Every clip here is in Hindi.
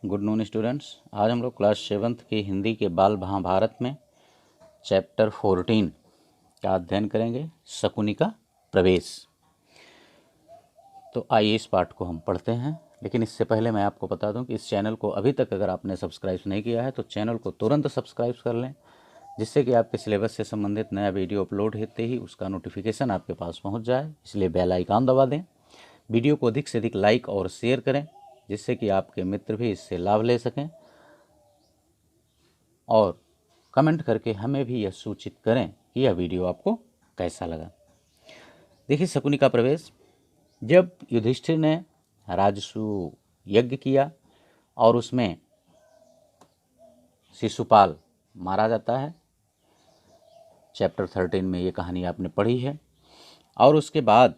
Good noon students. आज हम लोग क्लास 7th की हिंदी के बाल महाभारत में चैप्टर 14 का अध्ययन करेंगे, शकुनी का प्रवेश। तो आइए इस पाठ को हम पढ़ते हैं। लेकिन इससे पहले मैं आपको बता दूं कि इस चैनल को अभी तक अगर आपने सब्सक्राइब नहीं किया है तो चैनल को तुरंत सब्सक्राइब कर लें, जिससे कि आपके सिलेबस से संबंधित नया वीडियो अपलोड होते ही उसका नोटिफिकेशन आपके पास पहुँच जाए। इसलिए बेल आइकन दबा दें। वीडियो को अधिक से अधिक लाइक और शेयर करें, जिससे कि आपके मित्र भी इससे लाभ ले सकें, और कमेंट करके हमें भी यह सूचित करें कि यह वीडियो आपको कैसा लगा। देखिए, शकुनी का प्रवेश। जब युधिष्ठिर ने राजसू यज्ञ किया और उसमें शिशुपाल मारा जाता है, चैप्टर 13 में ये कहानी आपने पढ़ी है। और उसके बाद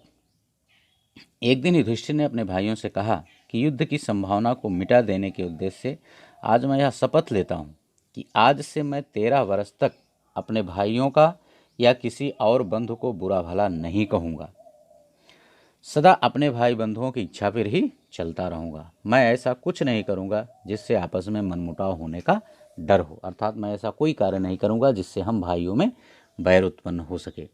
एक दिन युधिष्ठिर ने अपने भाइयों से कहा कि युद्ध की संभावना को मिटा देने के उद्देश्य से आज मैं यह शपथ लेता हूँ कि आज से मैं 13 वर्ष तक अपने भाइयों का या किसी और बंधु को बुरा भला नहीं कहूँगा। सदा अपने भाई बंधुओं की इच्छा पर ही चलता रहूँगा। मैं ऐसा कुछ नहीं करूँगा जिससे आपस में मनमुटाव होने का डर हो, अर्थात मैं ऐसा कोई कार्य नहीं करूँगा जिससे हम भाइयों में बैर उत्पन्न हो सके,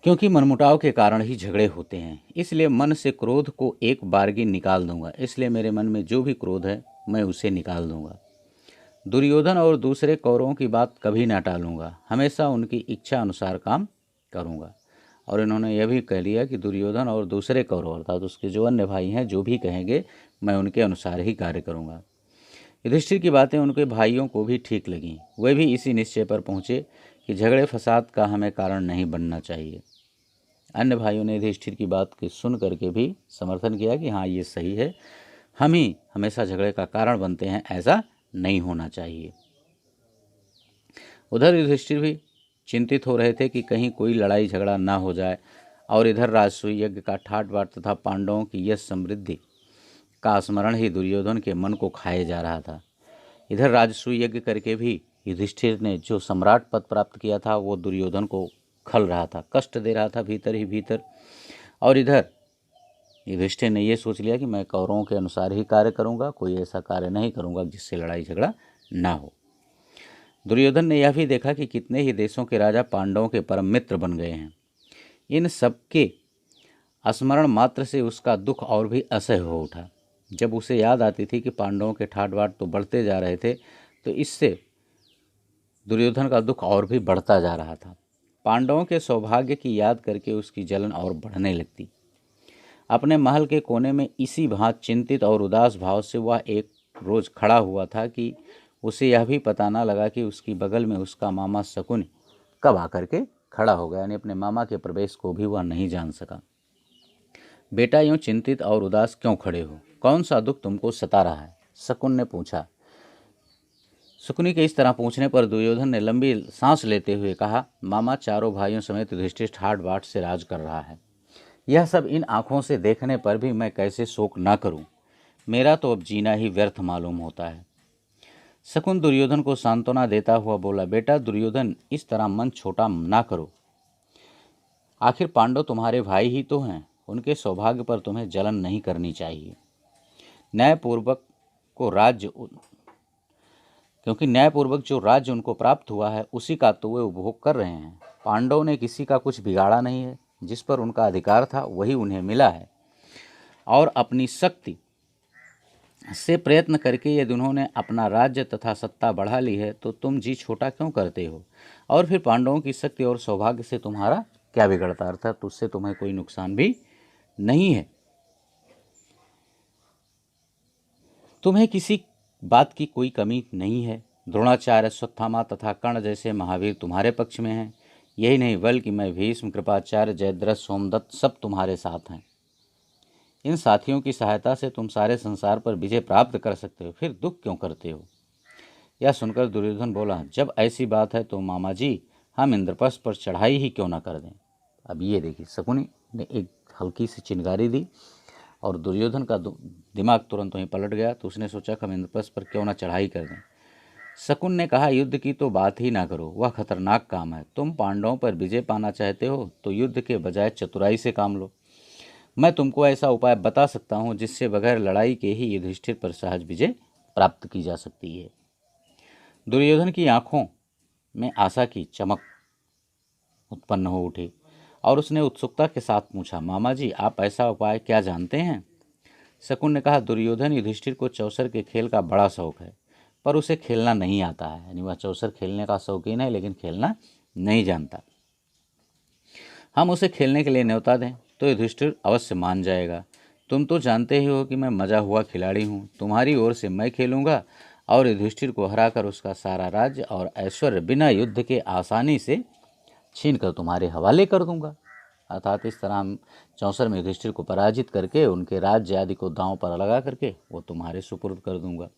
क्योंकि मनमुटाव के कारण ही झगड़े होते हैं। इसलिए मन से क्रोध को एक बारगी निकाल दूंगा। इसलिए मेरे मन में जो भी क्रोध है मैं उसे निकाल दूंगा। दुर्योधन और दूसरे कौरवों की बात कभी ना टालूंगा, हमेशा उनकी इच्छा अनुसार काम करूंगा। और इन्होंने यह भी कह लिया कि दुर्योधन और दूसरे कौरव अर्थात उसके जो अन्य भाई हैं जो भी कहेंगे मैं उनके अनुसार ही कार्य करूंगा। युधिष्ठिर की बातें उनके भाइयों को भी ठीक लगीं। वे भी इसी निश्चय पर पहुंचे कि झगड़े फसाद का हमें कारण नहीं बनना चाहिए। अन्य भाइयों ने युधिष्ठिर की बात की सुन करके भी समर्थन किया कि हाँ, ये सही है, हम ही हमेशा झगड़े का कारण बनते हैं, ऐसा नहीं होना चाहिए। उधर युधिष्ठिर भी चिंतित हो रहे थे कि कहीं कोई लड़ाई झगड़ा ना हो जाए, और इधर राजसूय यज्ञ का ठाट बाट तथा पांडवों की यश समृद्धि का स्मरण ही दुर्योधन के मन को खाए जा रहा था। इधर राजसूय यज्ञ करके भी युधिष्ठिर ने जो सम्राट पद प्राप्त किया था वो दुर्योधन को खल रहा था, कष्ट दे रहा था भीतर ही भीतर। और इधर युधिष्ठिर ने यह सोच लिया कि मैं कौरवों के अनुसार ही कार्य करूंगा, कोई ऐसा कार्य नहीं करूंगा जिससे लड़ाई झगड़ा ना हो। दुर्योधन ने यह भी देखा कि कितने ही देशों के राजा पांडवों के परम मित्र बन गए हैं। इन सबके स्मरण मात्र से उसका दुख और भी असह्य हो उठा। जब उसे याद आती थी कि पांडवों के ठाट बाट तो बढ़ते जा रहे थे, तो इससे दुर्योधन का दुख और भी बढ़ता जा रहा था। पांडवों के सौभाग्य की याद करके उसकी जलन और बढ़ने लगती। अपने महल के कोने में इसी भांति चिंतित और उदास भाव से वह एक रोज खड़ा हुआ था कि उसे यह भी पता ना लगा कि उसकी बगल में उसका मामा शकुनी कब आकर के खड़ा हो गया, यानी अपने मामा के प्रवेश को भी वह नहीं जान सका। बेटा, यूं चिंतित और उदास क्यों खड़े हो? कौन सा दुख तुमको सता रहा है? शकुन ने पूछा। शकुनी के इस तरह पूछने पर दुर्योधन ने लंबी सांस लेते हुए कहा, मामा, चारों भाइयों समेत युधिष्ठिर ठाट बाट से राज कर रहा है। यह सब इन आंखों से देखने पर भी मैं कैसे शोक ना करूं? मेरा तो अब जीना ही व्यर्थ मालूम होता है। शकुन दुर्योधन को सांत्वना देता हुआ बोला, बेटा दुर्योधन, इस तरह मन छोटा ना करो। आखिर पांडव तुम्हारे भाई ही तो हैं, उनके सौभाग्य पर तुम्हें जलन नहीं करनी चाहिए। न्यायपूर्वक को राज्य क्योंकि न्यायपूर्वक जो राज्य उनको प्राप्त हुआ है उसी का तो वे उपभोग कर रहे हैं। पांडवों ने किसी का कुछ बिगाड़ा नहीं है, जिस पर उनका अधिकार था वही उन्हें मिला है। और अपनी शक्ति से प्रयत्न करके यदि उन्होंने अपना राज्य तथा सत्ता बढ़ा ली है तो तुम जी छोटा क्यों करते हो? और फिर पांडवों की शक्ति और सौभाग्य से तुम्हारा क्या बिगड़ता? अर्थात उससे तुम्हें कोई नुकसान भी नहीं है। तुम्हें किसी बात की कोई कमी नहीं है। द्रोणाचार्य, अश्वत्थामा तथा कर्ण जैसे महावीर तुम्हारे पक्ष में हैं। यही नहीं बल्कि मैं भीष्म, कृपाचार्य, जयद्रथ, सोमदत्त सब तुम्हारे साथ हैं। इन साथियों की सहायता से तुम सारे संसार पर विजय प्राप्त कर सकते हो, फिर दुख क्यों करते हो? यह सुनकर दुर्योधन बोला, जब ऐसी बात है तो मामा जी, हम इंद्रप्रस्थ पर चढ़ाई ही क्यों ना कर दें। अब ये देखिए, शकुनी ने एक हल्की सी चिंगारी दी और दुर्योधन का दिमाग तुरंत वहीं पलट गया। तो उसने सोचा कि हम इंद्रप्रस्थ पर क्यों ना चढ़ाई कर दें। शकुन ने कहा, युद्ध की तो बात ही ना करो, वह खतरनाक काम है। तुम पांडवों पर विजय पाना चाहते हो तो युद्ध के बजाय चतुराई से काम लो। मैं तुमको ऐसा उपाय बता सकता हूँ जिससे बगैर लड़ाई के ही युधिष्ठिर पर सहज विजय प्राप्त की जा सकती है। दुर्योधन की आंखों में आशा की चमक उत्पन्न हो उठी और उसने उत्सुकता के साथ पूछा, मामा जी आप ऐसा उपाय क्या जानते हैं? शकुन ने कहा, दुर्योधन युधिष्ठिर को चौसर के खेल का बड़ा शौक है, पर उसे खेलना नहीं आता है। यानी वह चौसर खेलने का शौकीन है लेकिन खेलना नहीं जानता। हम उसे खेलने के लिए न्योता दें तो युधिष्ठिर अवश्य मान जाएगा। तुम तो जानते ही हो कि मैं मजा हुआ खिलाड़ी हूँ। तुम्हारी ओर से मैं खेलूंगा और युधिष्ठिर को हराकर उसका सारा राज्य और ऐश्वर्य बिना युद्ध के आसानी से छीन कर तुम्हारे हवाले कर दूंगा। अर्थात इस तरह हम चौसर में युधिष्ठिर को पराजित करके उनके राज्य आदि को दांव पर लगा करके वो तुम्हारे सुपुर्द कर दूंगा।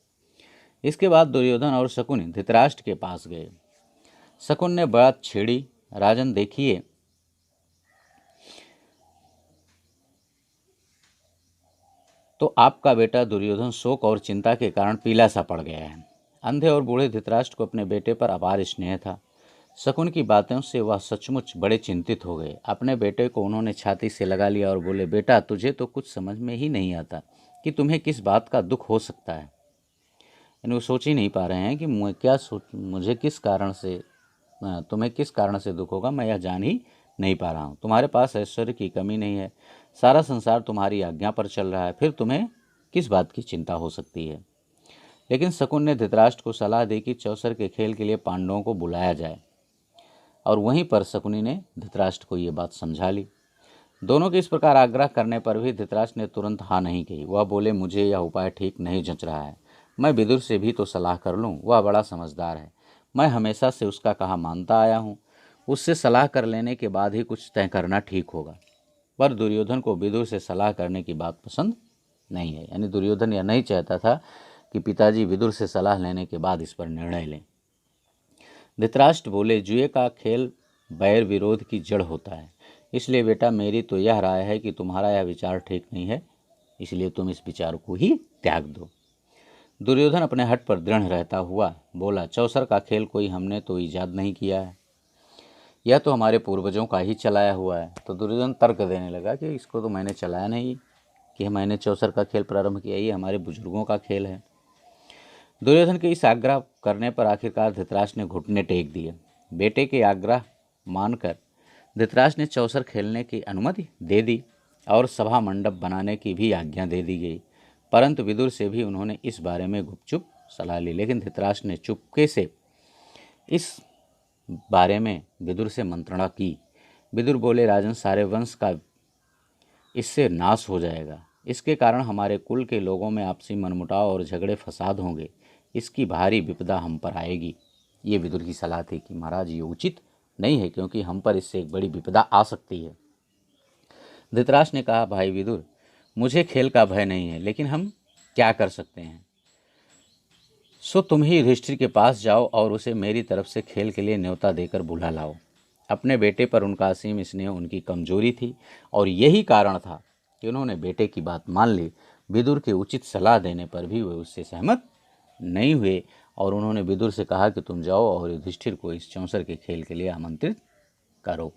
इसके बाद दुर्योधन और शकुन धृतराष्ट्र के पास गए। शकुन ने बात छेड़ी, राजन देखिए, तो आपका बेटा दुर्योधन शोक और चिंता के कारण पीला सा पड़ गया है। अंधे और बूढ़े धृतराष्ट्र को अपने बेटे पर अपार स्नेह था। शकुन की बातों से वह सचमुच बड़े चिंतित हो गए। अपने बेटे को उन्होंने छाती से लगा लिया और बोले, बेटा तुझे तो कुछ समझ में ही नहीं आता कि तुम्हें किस बात का दुख हो सकता है। यानी वो सोच ही नहीं पा रहे हैं कि मुझे किस कारण से, तुम्हें किस कारण से दुख होगा, मैं यह जान ही नहीं पा रहा हूँ। तुम्हारे पास ऐश्वर्य की कमी नहीं है, सारा संसार तुम्हारी आज्ञा पर चल रहा है, फिर तुम्हें किस बात की चिंता हो सकती है। लेकिन शकुन ने धृतराष्ट्र को सलाह दी कि चौसर के खेल के लिए पांडवों को बुलाया जाए और वहीं पर शकुनी ने धृतराष्ट्र को ये बात समझा ली। दोनों के इस प्रकार आग्रह करने पर भी धृतराष्ट्र ने तुरंत हाँ नहीं कही। वह बोले, मुझे यह उपाय ठीक नहीं जच रहा है। मैं विदुर से भी तो सलाह कर लूँ, वह बड़ा समझदार है, मैं हमेशा से उसका कहा मानता आया हूँ। उससे सलाह कर लेने के बाद ही कुछ तय करना ठीक होगा। पर दुर्योधन को विदुर से सलाह करने की बात पसंद नहीं है। यानी दुर्योधन यह नहीं चाहता था कि पिताजी विदुर से सलाह लेने के बाद इस पर निर्णय लें। धृतराष्ट्र बोले, जुए का खेल बैर विरोध की जड़ होता है, इसलिए बेटा मेरी तो यह राय है कि तुम्हारा यह विचार ठीक नहीं है, इसलिए तुम इस विचार को ही त्याग दो। दुर्योधन अपने हट पर दृढ़ रहता हुआ बोला, चौसर का खेल कोई हमने तो ईजाद नहीं किया है, यह तो हमारे पूर्वजों का ही चलाया हुआ है। तो दुर्योधन तर्क देने लगा कि इसको तो मैंने चलाया नहीं, कि मैंने चौसर का खेल प्रारंभ किया, ये हमारे बुजुर्गों का खेल है। दुर्योधन के इस आग्रह करने पर आखिरकार धृतराष्ट्र ने घुटने टेक दिए। बेटे के आग्रह मानकर धृतराष्ट्र ने चौसर खेलने की अनुमति दे दी और सभा मंडप बनाने की भी आज्ञा दे दी गई। परंतु विदुर से भी उन्होंने इस बारे में गुपचुप सलाह ली। लेकिन धृतराष्ट्र ने चुपके से इस बारे में विदुर से मंत्रणा की। विदुर बोले, राजन सारे वंश का इससे नाश हो जाएगा, इसके कारण हमारे कुल के लोगों में आपसी मनमुटाव और झगड़े फसाद होंगे, इसकी भारी विपदा हम पर आएगी। ये विदुर की सलाह थी कि महाराज ये उचित नहीं है, क्योंकि हम पर इससे एक बड़ी विपदा आ सकती है। धृतराष्ट्र ने कहा, भाई विदुर, मुझे खेल का भय नहीं है, लेकिन हम क्या कर सकते हैं। सो तुम ही युधिष्ठिर के पास जाओ और उसे मेरी तरफ से खेल के लिए न्योता देकर बुला लाओ। अपने बेटे पर उनका असीम स्नेह उनकी कमजोरी थी और यही कारण था कि उन्होंने बेटे की बात मान ली। विदुर के उचित सलाह देने पर भी वे उससे सहमत नहीं हुए और उन्होंने विदुर से कहा कि तुम जाओ और युधिष्ठिर को इस चौसर के खेल के लिए आमंत्रित करो।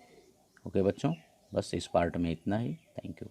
ओके बच्चों, बस इस पार्ट में इतना ही। Thank you.